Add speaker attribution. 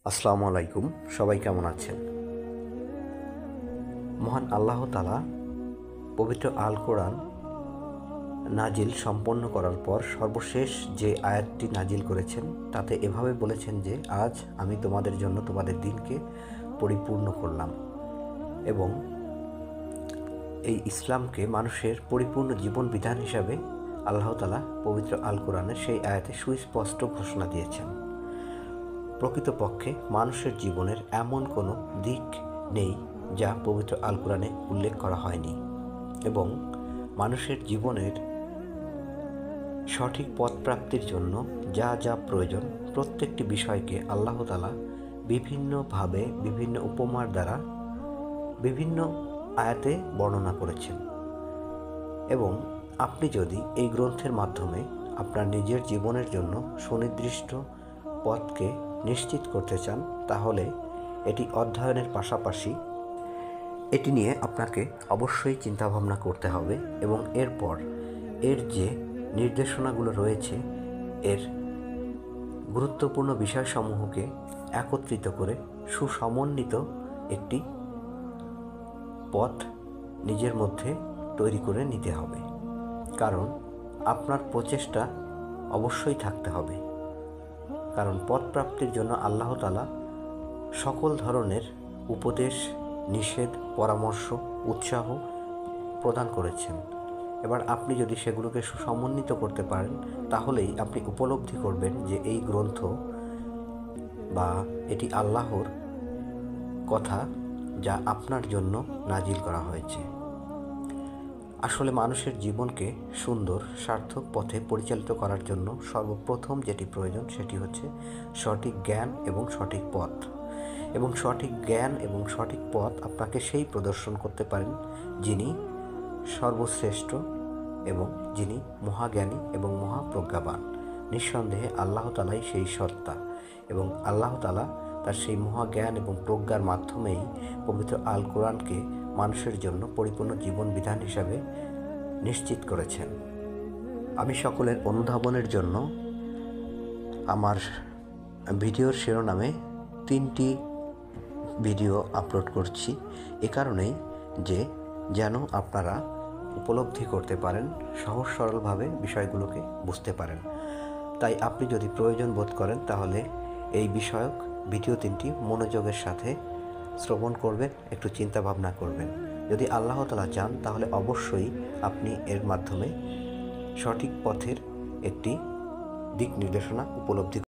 Speaker 1: আসসালামু আলাইকুম। সবাই কেমন আছেন? মহান আল্লাহ তাআলা পবিত্র আল কোরআন নাজিল সম্পন্ন করার পর সর্বশেষ যে আয়াতটি নাজিল করেছেন তাতে এভাবে বলেছেন যে আজ আমি তোমাদের জন্য তোমাদের দিনকে পরিপূর্ণ করলাম এবং এই ইসলামকে মানুষের পরিপূর্ণ জীবন বিধান হিসাবে আল্লাহ তাআলা পবিত্র আল কোরআনের সেই আয়াতে সুস্পষ্ট ঘোষণা দিয়েছেন। প্রকৃতপক্ষে মানুষের জীবনের এমন কোনো দিক নেই যা পবিত্র আল কোরআনে উল্লেখ করা হয়নি এবং মানুষের জীবনের সঠিক পথ প্রাপ্তির জন্য যা যা প্রয়োজন প্রত্যেকটি বিষয়কে আল্লাহ তাআলা বিভিন্নভাবে বিভিন্ন উপমার দ্বারা বিভিন্ন আয়াতে বর্ণনা করেছেন এবং আপনি যদি এই গ্রন্থের মাধ্যমে আপনার নিজের জীবনের জন্য সুনির্দিষ্ট পথকে নিশ্চিত করতে চান তাহলে এটি অধ্যয়নের পাশাপাশি এটি নিয়ে আপনাকে অবশ্যই চিন্তাভাবনা করতে হবে এবং এরপর এর যে নির্দেশনাগুলো রয়েছে এর গুরুত্বপূর্ণ বিষয়সমূহকে একত্রিত করে সুসমন্বিত একটি পথ নিজের মধ্যে তৈরি করে নিতে হবে। কারণ আপনার প্রচেষ্টা অবশ্যই থাকতে হবে, কারণ পথ প্রাপ্তির জন্য আল্লাহ তাআলা সকল ধরনের উপদেশ, নিষেধ, পরামর্শ, উৎসাহ প্রদান করেছেন। এবার আপনি যদি সেগুলোকে সুসমন্বিত করতে পারেন তাহলেই আপনি উপলব্ধি করবেন যে এই গ্রন্থ বা এটি আল্লাহর কথা যা আপনার জন্য নাজিল করা হয়েছে। আসলে মানুষের জীবনকে সুন্দর সার্থক পথে পরিচালিত করার জন্য সর্বপ্রথম যেটি প্রয়োজন সেটি হচ্ছে সঠিক জ্ঞান এবং সঠিক পথ। এবং সঠিক জ্ঞান এবং সঠিক পথ আপনাকে সেই প্রদর্শন করতে পারেন যিনি সর্বশ্রেষ্ঠ এবং যিনি মহাজ্ঞানী এবং মহাপ্রজ্ঞাবান। নিঃসন্দেহে আল্লাহ তাআলাই সেই সত্তা এবং আল্লাহ তাআলা তার সেই মহাজ্ঞান এবং প্রজ্ঞার মাধ্যমেই পবিত্র আল কোরআনকে মানুষের জন্য পরিপূর্ণ জীবন বিধান হিসাবে নিশ্চিত করেছেন। আমি সকলের অনুধাবনের জন্য আমার ভিডিওর শিরোনামে 3টি ভিডিও আপলোড করছি, এ কারণেই যে যেন আপনারা উপলব্ধি করতে পারেন, সহজ সরলভাবে বিষয়গুলোকে বুঝতে পারেন। তাই আপনি যদি প্রয়োজন বোধ করেন তাহলে এই বিষয়ক ভিডিও 3টি মনোযোগের সাথে শ্রবণ করবেন, একটু চিন্তা ভাবনা করবেন। যদি আল্লাহ তাআলা চান তাহলে অবশ্যই আপনি এর মাধ্যমে সঠিক পথের একটি দিক নির্দেশনা উপলব্ধি